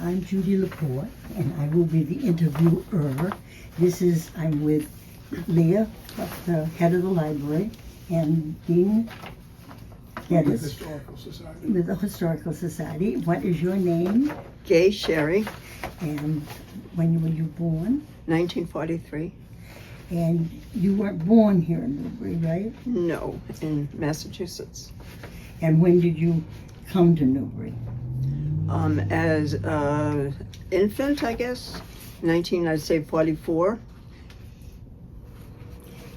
I'm Judy LaPorte, and I will be the interviewer. I'm with Leah, the head of the library, and Deane, Geddes, with the Historical Society. What is your name? Gay Sheary, And when were you born? 1943. And you weren't born here in Newbury, right? No, in Massachusetts. And when did you come to Newbury? As an infant, I guess, I'd say 44.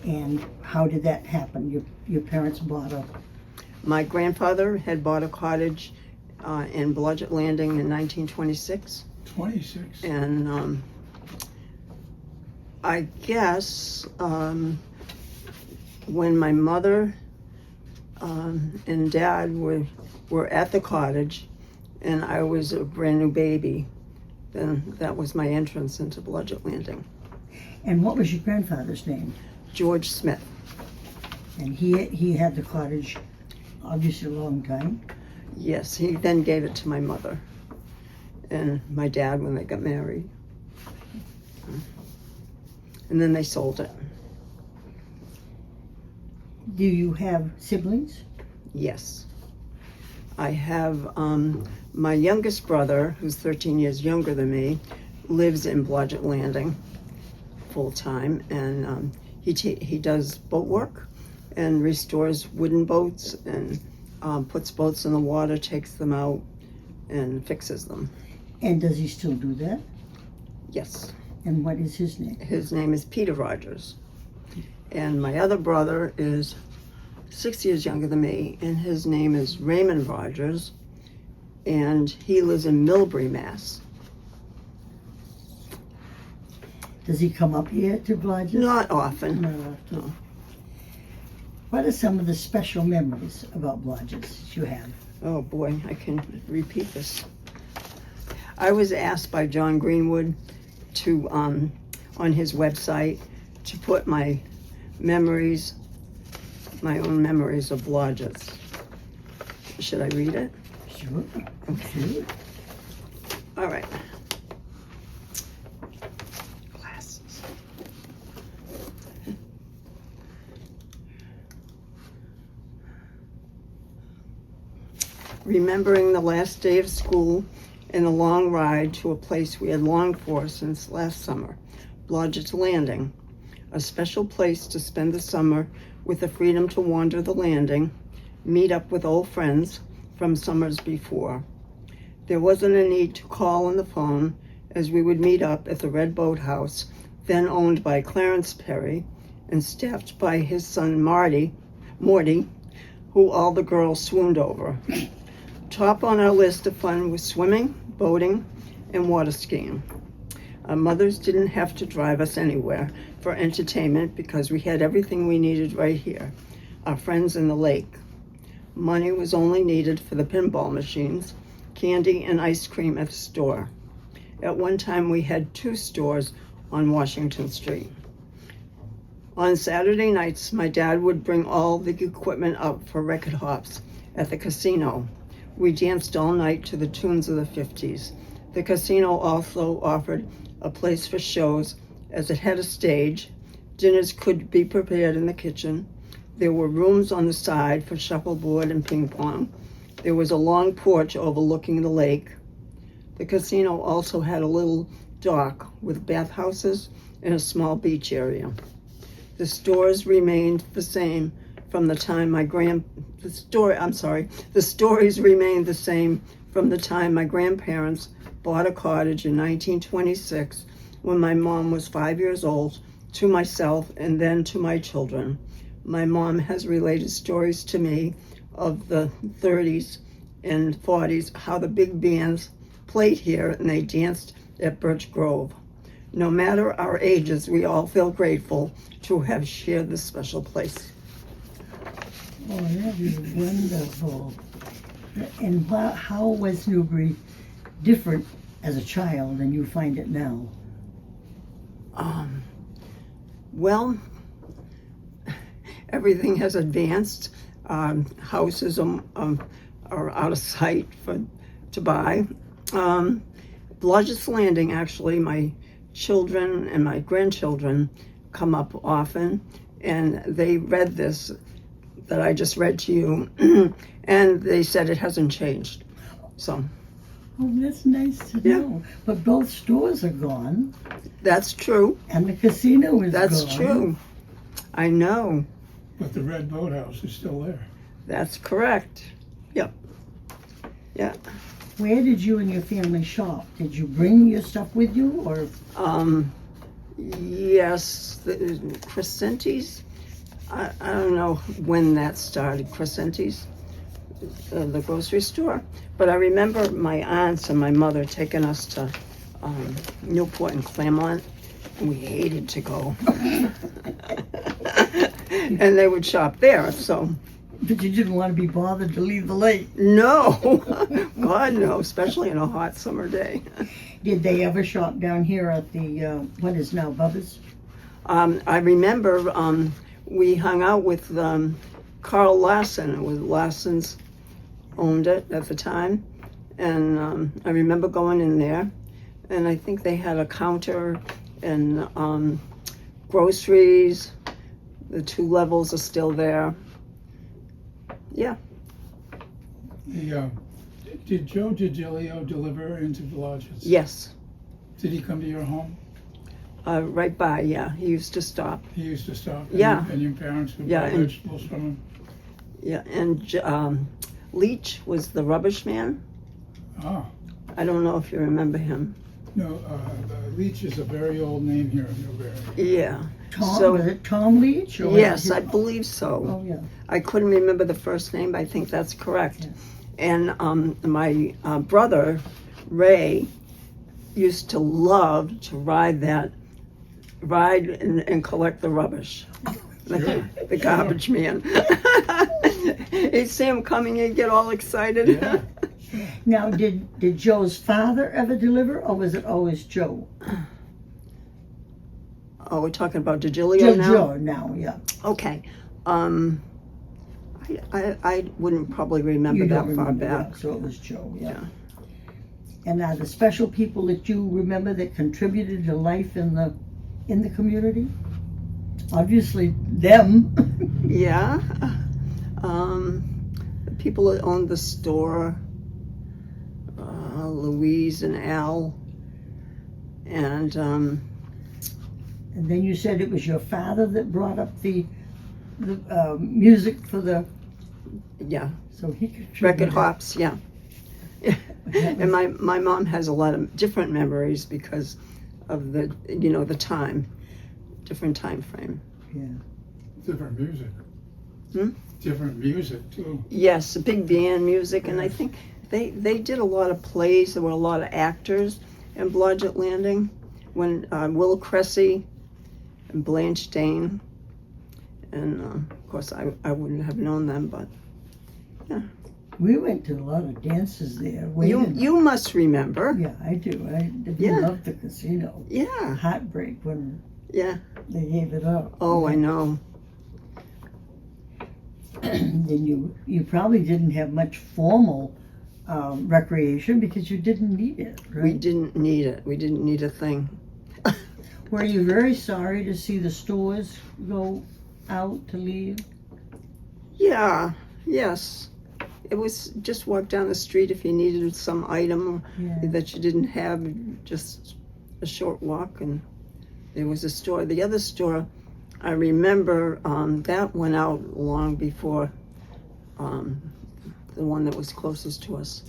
And how did that happen? Your parents bought a... My grandfather had bought a cottage in Blodgett Landing in 1926. 26. And I guess when my mother and dad were at the cottage and I was a brand new baby, then that was my entrance into Blodgett Landing. And what was your grandfather's name? George Smith. And he had the cottage obviously a long time. Yes, he then gave it to my mother and my dad when they got married. And then they sold it. Do you have siblings? Yes. I have my youngest brother, who's 13 years younger than me, lives in Blodgett Landing full time, and he does boat work and restores wooden boats and puts boats in the water, takes them out, and fixes them. And does he still do that? Yes. And what is his name? His name is Peter Rogers. And my other brother is 6 years younger than me, and his name is Raymond Rogers, and he lives in Newbury, Mass. Does he come up here to Blodgett? Not often. Not often. No. What are some of the special memories about Blodgett that you have? Oh boy, I can repeat this. I was asked by John Greenwood to, on his website, to put my own memories of Blodgett. Should I read it? Sure. Okay. Sure. All right. Glasses. Remembering the last day of school and the long ride to a place we had longed for since last summer, Blodgett's Landing, a special place to spend the summer with the freedom to wander the landing, meet up with old friends from summers before. There wasn't a need to call on the phone, as we would meet up at the Red Boat House, then owned by Clarence Perry and staffed by his son Morty, who all the girls swooned over. Top on our list of fun was swimming, boating, and water skiing. Our mothers didn't have to drive us anywhere for entertainment because we had everything we needed right here, our friends in the lake. Money was only needed for the pinball machines, candy and ice cream at the store. At one time we had 2 stores on Washington Street. On Saturday nights, my dad would bring all the equipment up for record hops at the casino. We danced all night to the tunes of the 50s. The casino also offered a place for shows as it had a stage. Dinners could be prepared in the kitchen. There were rooms on the side for shuffleboard and ping pong. There was a long porch overlooking the lake. The casino also had a little dock with bathhouses and a small beach area. The stores remained the same from the time the stories remained the same from the time my grandparents bought a cottage in 1926 when my mom was 5 years old, to myself and then to my children. My mom has related stories to me of the 30s and 40s, how the big bands played here and they danced at Birch Grove. No matter our ages, we all feel grateful to have shared this special place. Oh, that is wonderful. And how was Newbury different as a child than you find it now? Well, everything has advanced. Houses are out of sight to buy. Blodgett's Landing, actually, my children and my grandchildren come up often, and they read this that I just read to you, and they said it hasn't changed. So. Oh, that's nice to know. But both stores are gone. That's true. And the casino is gone. That's true. I know. But the Red Boathouse is still there. That's correct. Yep. Yeah. Where did you and your family shop? Did you bring your stuff with you, or? Yes, the Crescenti's. I don't know when that started, Crescenti's, the grocery store. But I remember my aunts and my mother taking us to Newport and Claremont, and we hated to go. And they would shop there, so. But you didn't want to be bothered to leave the lake. No, God no, especially in a hot summer day. Did they ever shop down here at the, what is now Bubba's? I remember we hung out with Carl Lassen. It was Lassen's owned it at the time. And I remember going in there, and I think they had a counter and groceries. The 2 levels are still there. Yeah. Did Joe DiGilio deliver into Blodgett's? Yes. Did he come to your home? Right by, yeah. He used to stop. He used to stop? Yeah. And your parents would Yeah, buy and- vegetables from him? Yeah, and Leach was the rubbish man. Ah. I don't know if you remember him. No, Leach is a very old name here in Newbury. Yeah. Tom, So- was it Tom Leach? Or Yes, was it- I believe so. Oh, yeah. I couldn't remember the first name, but I think that's correct. Yeah. And my brother, Ray, used to love to ride and collect the rubbish. Sure. The garbage man. He'd see him coming and get all excited. Yeah. Now, did Joe's father ever deliver, or was it always Joe? Oh, we're talking about DiGilio now? Joe now, yeah. Okay. I wouldn't probably remember You that don't far remember back. that, so it was Joe, yeah. Yeah. And are the special people that you remember that contributed to life in the community? Obviously, them. Yeah. The people that owned the store, Louise and Al, and And then you said it was your father that brought up the music for the, yeah, so he contributed. record hops, yeah. That And was- my mom has a lot of different memories because of the time, different time frame. Yeah. Different music. Hmm? Different music, too. Yes, big band music, and I think they did a lot of plays. There were a lot of actors in Blodgett Landing when Will Cressy and Blanche Deane, and of course I wouldn't have known them, but We went to a lot of dances there. Wayne you must remember. Yeah, I do. I Yeah. loved the casino. Yeah, Heartbreak when yeah. they gave it up. Oh, I know. Then you probably didn't have much formal recreation because you didn't need it, right? We didn't need it. We didn't need a thing. Were you very sorry to see the stores go out to leave? Yeah. Yes. It was just walk down the street if you needed some item Yeah. that you didn't have, just a short walk, and there was a store. The other store, I remember, that went out long before the one that was closest to us.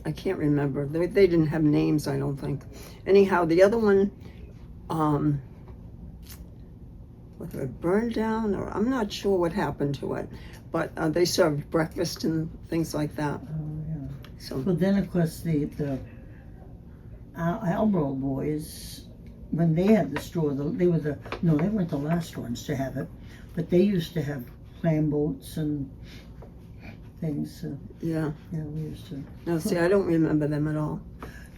I can't remember. They didn't have names, I don't think. Anyhow, the other one, whether it burned down or I'm not sure what happened to it, but they served breakfast and things like that. Oh, yeah. So Well, then, of course, the Albro boys, when they had the store, they weren't the last ones to have it, but they used to have clam boats and things. yeah. Yeah, we used to. No, see, I don't remember them at all.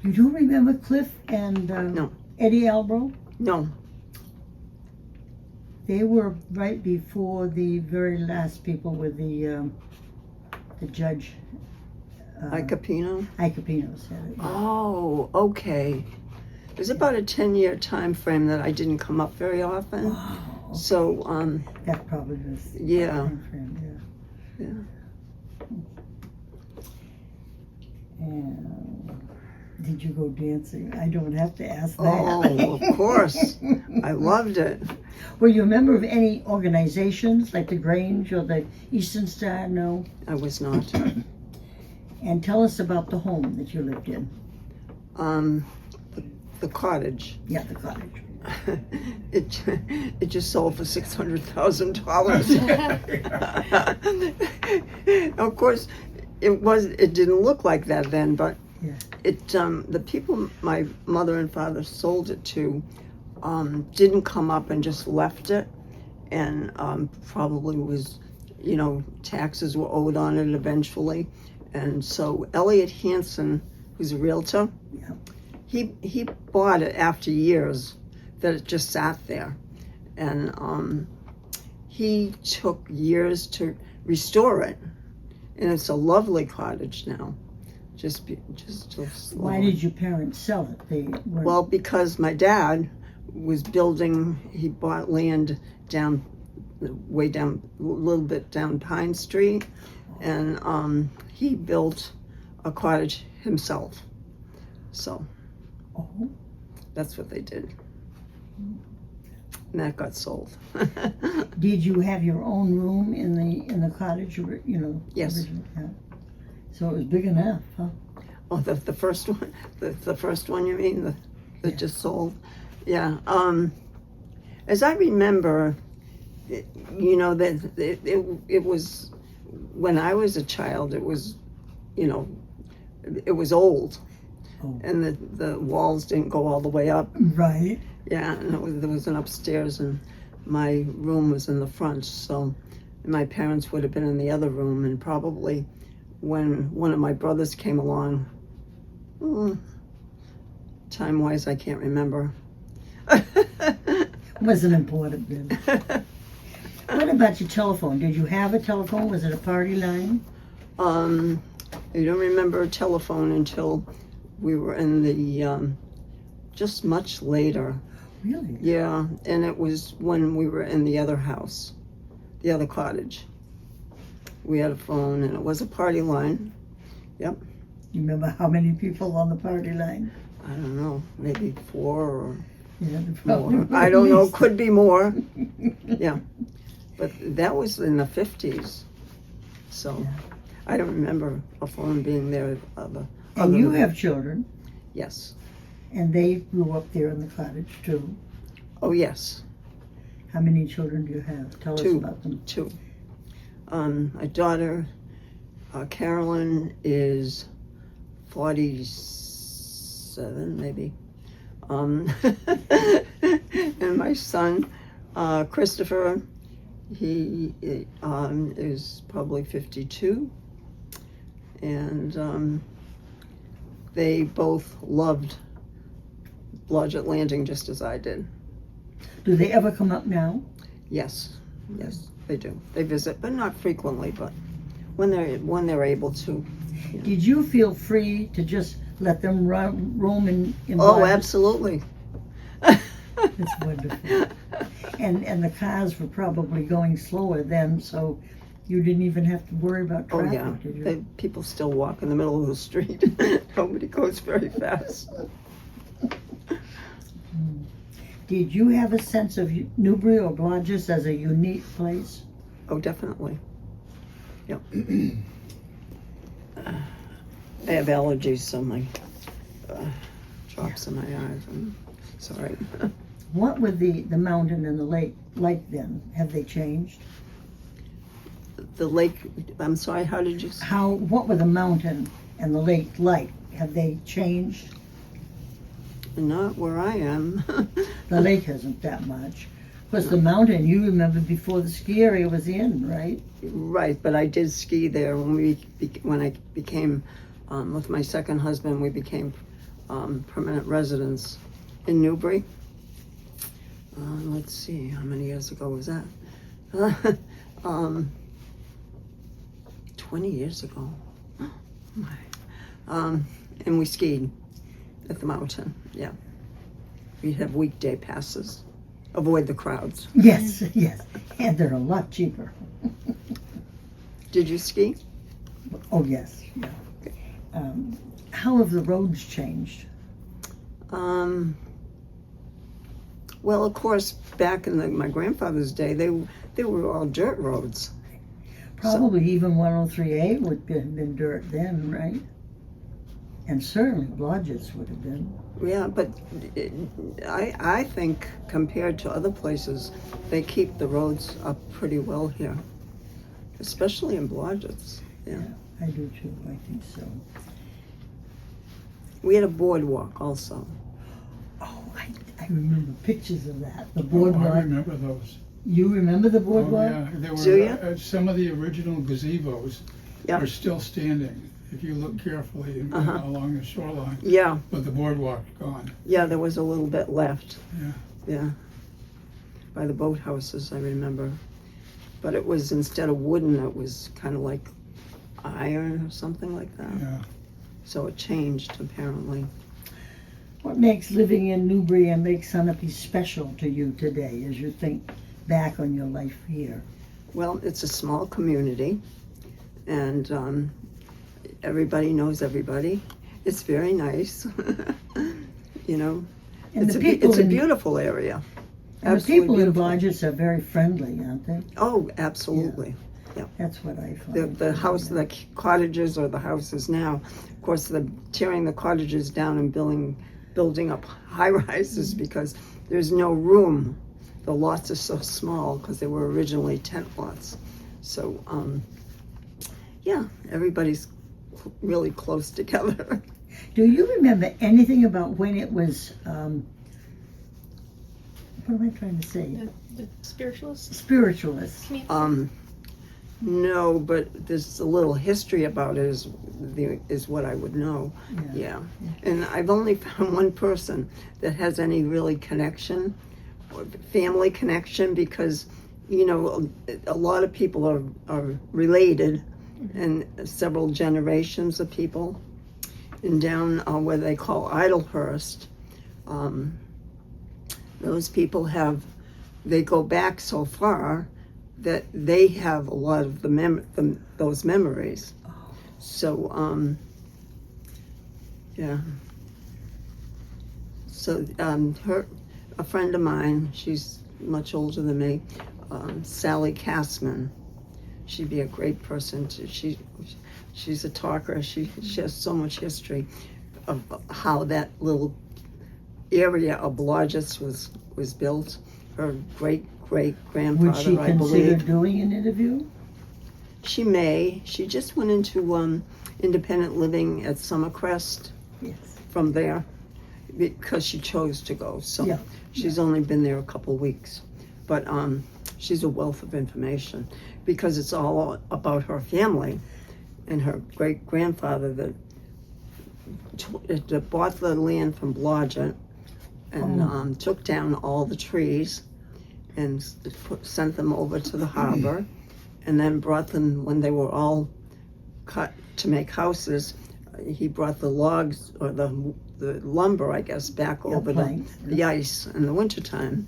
You don't remember Cliff and No. Eddie Albro? No. They were right before the very last people with the judge. Icapino? Icapino said it. Oh, okay. There's about a 10-year time frame that I didn't come up very often. Wow. So, That probably was. Yeah. time frame, yeah. yeah. And did you go dancing? I don't have to ask that. Oh, of course. I loved it. Were you a member of any organizations like the Grange or the Eastern Star? No. I was not. And tell us about the home that you lived in. The cottage. Yeah, the cottage. It just sold for $600,000. Of course, it didn't look like that then, but Yeah. the people my mother and father sold it to didn't come up and just left it, and probably was, taxes were owed on it eventually, and so Elliot Hansen, who's a realtor, Yeah. he bought it after years that it just sat there, and he took years to restore it, and it's a lovely cottage now. Just Why did your parents sell it? They were. Well, because my dad was building, he bought land way down, a little bit down Pine Street, and he built a cottage himself. So Oh. that's what they did. And that got sold. Did you have your own room in the cottage? Yes. Originally? Yeah. So it was big enough, huh? Oh, the first one, the first one you mean, that Yeah. just sold? Yeah. As I remember, that it was, when I was a child, it was, it was old, Oh. and the walls didn't go all the way up. Right. Yeah, and there was an upstairs, and my room was in the front, so my parents would have been in the other room, and probably when one of my brothers came along, time-wise, I can't remember. Wasn't important then. What about your telephone? Did you have a telephone? Was it a party line? I don't remember a telephone until we were in the, just much later. Really? Yeah, and it was when we were in the other house, the other cottage. We had a phone, and it was a party line. Yep. You remember how many people on the party line? I don't know, maybe 4 or Yeah, there probably more. were I at don't know, least. could be more. Yeah, but that was in the 50s, so Yeah. I don't remember a phone being there. And you have children, Yes. and they grew up there in the cottage too. Oh, yes, How many children do you have? Tell us 2. about them. 2. My daughter, Carolyn, is 47, maybe. And my son, Christopher, he is probably 52. And they both loved Blodgett Landing just as I did. Do they ever come up now? Yes, they do. They visit, but not frequently, but when they're able to. Did you feel free to just let them roam in Oh, Blodgett? absolutely. It's wonderful. And the cars were probably going slower then, so you didn't even have to worry about Oh, traffic, yeah. did you? People still walk in the middle of the street. Nobody goes very fast. Did you have a sense of Newbury or Blodgett as a unique place? Oh, definitely. Yep. I have allergies, so my drops in my eyes. I'm sorry. What were the mountain and the lake like then? Have they changed? The lake, I'm sorry, how did you say? What were the mountain and the lake like? Have they changed? Not where I am. The lake hasn't that much. Of course, the mountain, you remember before the ski area was in, right? Right, but I did ski there when I became, with my second husband, we became permanent residents in Newbury. Let's see, how many years ago was that? 20 years ago. Oh my. And we skied at the mountain, yeah. We'd have weekday passes, avoid the crowds. Yes, yes, and they're a lot cheaper. Did you ski? Oh, yes, yeah. How have the roads changed? Well, of course, back in my grandfather's day, they were all dirt roads. Probably even 103A would have been dirt then, right? And certainly Blodgett's would have been. Yeah, but I think compared to other places, they keep the roads up pretty well here, especially in Blodgett's. Yeah. I do too, I think so. We had a boardwalk also. Oh, I remember pictures of that. The Oh, boardwalk. I remember those. You remember the Oh, boardwalk? yeah, there Do were, ya? some of the original gazebos Yeah. are still standing, if you look carefully along the shoreline, Yeah, but the boardwalk gone. yeah, there was a little bit left. Yeah. Yeah. By the boathouses, I remember. But it was, instead of wooden, it was kind of like iron or something like that. Yeah. So it changed, apparently. What makes living in Newbury and Lake Sunapee special to you today as you think back on your life here? Well, it's a small community, and everybody knows everybody. It's very nice. You know, And it's the a people it's a in- beautiful area. And the Absolutely people in beautiful. Blodgett's are very friendly, aren't they? Oh, absolutely. That's what I find. The house, the cottages or the houses now, of course, they're tearing the cottages down and building up high rises because there's no room. The lots are so small because they were originally tent lots. So, yeah, everybody's really close together. Do you remember anything about when it was, what am I trying to say? The spiritualists? Spiritualists. No, but there's a little history about it is what I would know. Yeah. And I've only found one person that has any really connection, or family connection, because, you know, a lot of people are related, and several generations of people. And down where they call Idlehurst, those people they go back so far that they have a lot of those memories. So, yeah. So, a friend of mine, she's much older than me, Sally Cassman. She'd be a great person to, she's a talker. She has so much history of how that little area of Blodgett's was built. Her great-great-grandfather, Would she I consider believe. doing an interview? She may. She just went into independent living at Summercrest Yes. from there because she chose to go. So Yeah. she's only been there a couple weeks. But she's a wealth of information because it's all about her family and her great-grandfather that bought the land from Blodgett and took down all the trees and sent them over to the harbor, and then brought them, when they were all cut to make houses, he brought the logs or the lumber, I guess, back over the ice in the wintertime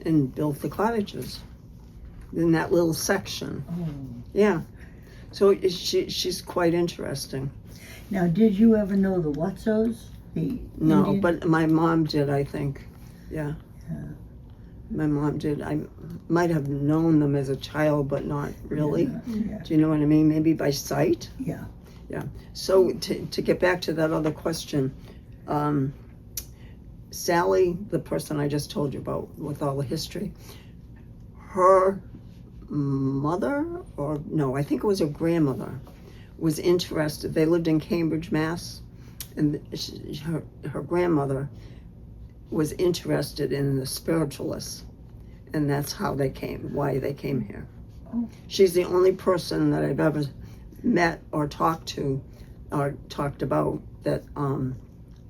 and built the cottages in that little section. Yeah. So she's quite interesting. Now, did you ever know the Watsos? No, Indian? but my mom did, I think. Yeah. My mom did. I might have known them as a child, but not really. Yeah. Do you know what I mean? Maybe by sight. Yeah. Yeah. So to get back to that other question, Sally, the person I just told you about with all the history, her mother, or no, I think it was her grandmother, was interested. They lived in Cambridge, Mass, and her grandmother was interested in the spiritualists, and that's why they came here. She's the only person that I've ever met or talked to or talked about that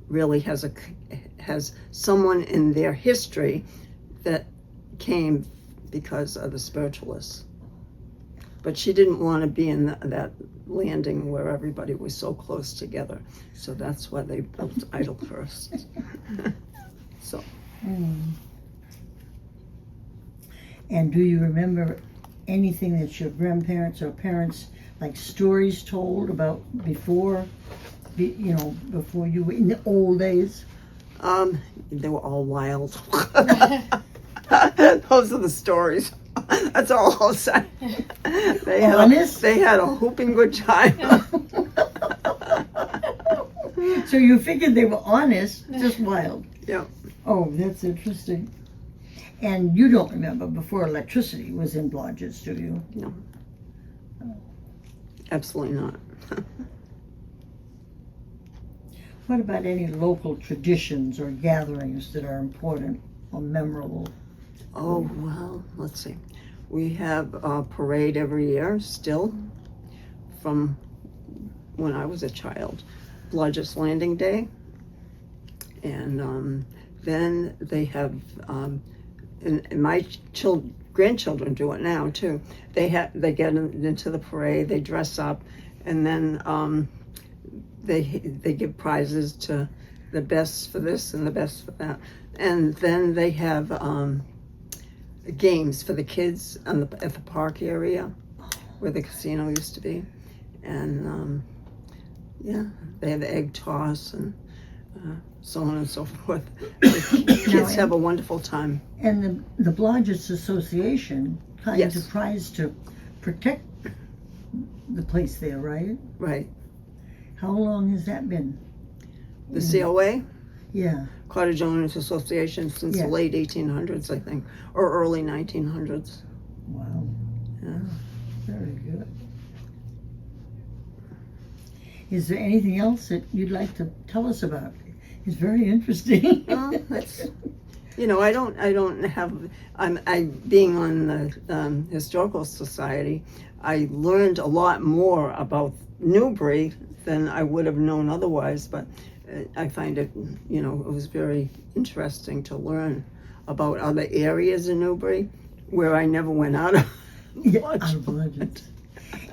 really has someone in their history that came because of the spiritualists. but she didn't want to be in that landing where everybody was so close together. So that's why they built Idlehurst. So. And do you remember anything that your grandparents or parents, like stories told about before you were in the old days? They were all wild. Those are the stories. That's all I'll say. They had a whooping good time. So you figured they were honest, just wild. Yeah. Oh, that's interesting. And you don't remember before electricity was in Blodgett's, do you? No. Absolutely not. What about any local traditions or gatherings that are important or memorable? Oh, well, let's see. We have a parade every year still from when I was a child. Blodgett's Landing Day. And then they have, and my grandchildren do it now too. They get into the parade, they dress up, and then they give prizes to the best for this and the best for that. And then they have games for the kids at the park area where the casino used to be. And yeah, they have the egg toss and so on and so forth. The kids have a wonderful time. And the Blodgett's Association kind of tries to protect the place there, right? Right. How long has that been? The COA? Yeah. Cottage Owners Association since the late 1800s, I think, or early 1900s. Wow. Yeah. Very good. Is there anything else that you'd like to tell us about? It's very interesting. That's, I don't have. I being on the Historical Society, I learned a lot more about Newbury than I would have known otherwise. But I find it, it was very interesting to learn about other areas in Newbury where I never went out of. Blodgett's.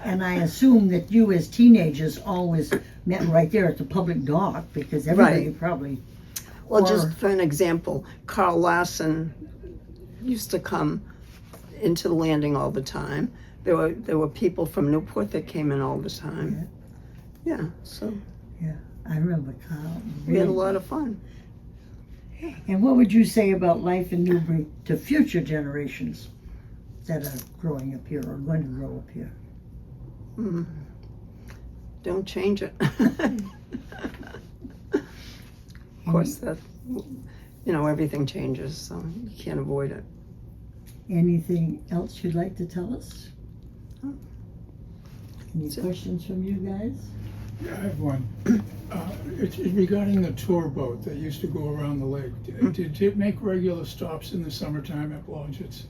And I assume that you as teenagers always met right there at the public dock because everybody probably... Well, just for an example, Carl Lassen used to come into the landing all the time. There were people from Newport that came in all the time. Yeah, so... Yeah, I remember Carl. We had a lot of fun. And what would you say about life in Newbury to future generations that are growing up here or going to grow up here? Don't change it. Of course, that everything changes, so you can't avoid it. Anything else you'd like to tell us? Any questions from you guys? Yeah, I have one. It's regarding the tour boat that used to go around the lake. Did it make regular stops in the summertime at Blodgett's?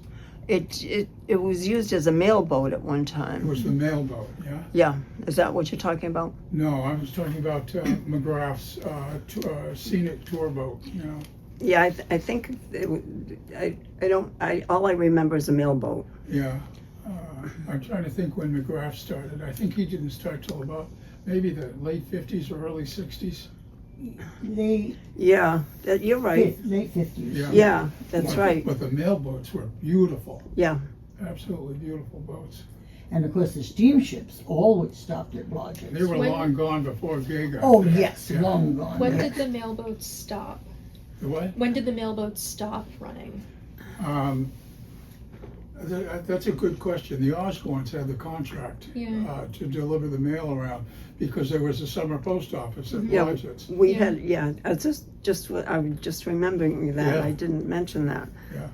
It was used as a mail boat at one time. It was the mail boat, yeah? Yeah. Is that what you're talking about? No, I was talking about McGrath's scenic tour boat, Yeah, I think all I remember is a mail boat. Yeah. I'm trying to think when McGrath started. I think he didn't start till about maybe the late 50s or early 60s. You're right. Late 50s. Yeah, that's right. But the mail boats were beautiful. Yeah. Absolutely beautiful boats. And of course the steamships always stopped at Blodgett's. They were long gone before Gay got Oh there. yes, long gone. When did the mailboats stop? The what? When did the mailboats stop running? That's a good question. The Osborns had the contract to deliver the mail around because there was a summer post office at Blodgett's. We had. I was just remembering that. Yeah. I didn't mention that.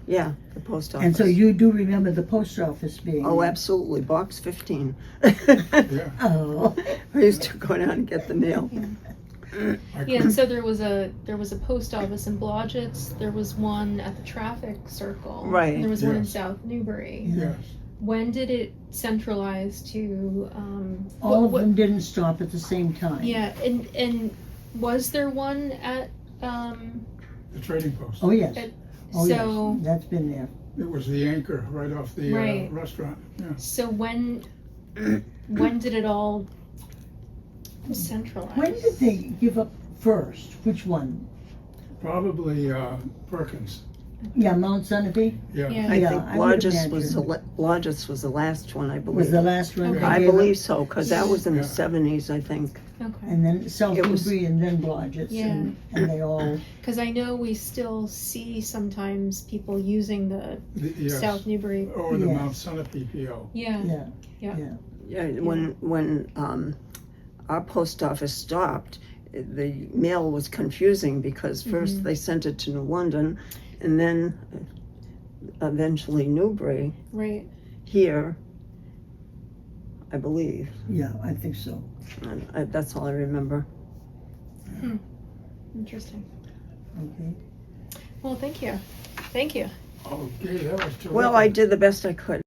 Yeah. The post office. And so you do remember the post office being Oh, there? absolutely. Box 15. Yeah. Oh. I used to go down and get the mail. Yeah, and so there was a post office in Blodgett's. There was one at the traffic circle. Right. And there was one in Yes. South Newbury. Yes. When did it centralize to? All of them didn't stop at the same time. Yeah, and was there one at? The trading post. Oh yes. Oh So yes, that's been there. It was the anchor right off the Right. restaurant. Yeah. so when when did it all centralize? When did they give up first? Which one? Probably Perkins. Yeah, Mount Sunapee Yeah. Yeah. I Yeah, think I would Blodgett's was the last one, I was believe. the last one. Okay. they I gave believe up. so, because that was in the Yeah. 70s, I think. Okay. And then South It was- Newbury and then Blodgett's, and they all, Because I know we still see sometimes people using the Yes. South Newbury. Or the Yes. Mount Sunapee PO. Yeah. yeah, Yeah. yeah. Yeah, when our post office stopped, the mail was confusing because first they sent it to New London, and then eventually Newbury Right. here, I believe. Yeah, I think so. And that's all I remember. Interesting. Okay. Well, thank you. Thank you. Okay, that was terrific. Well, I did the best I could.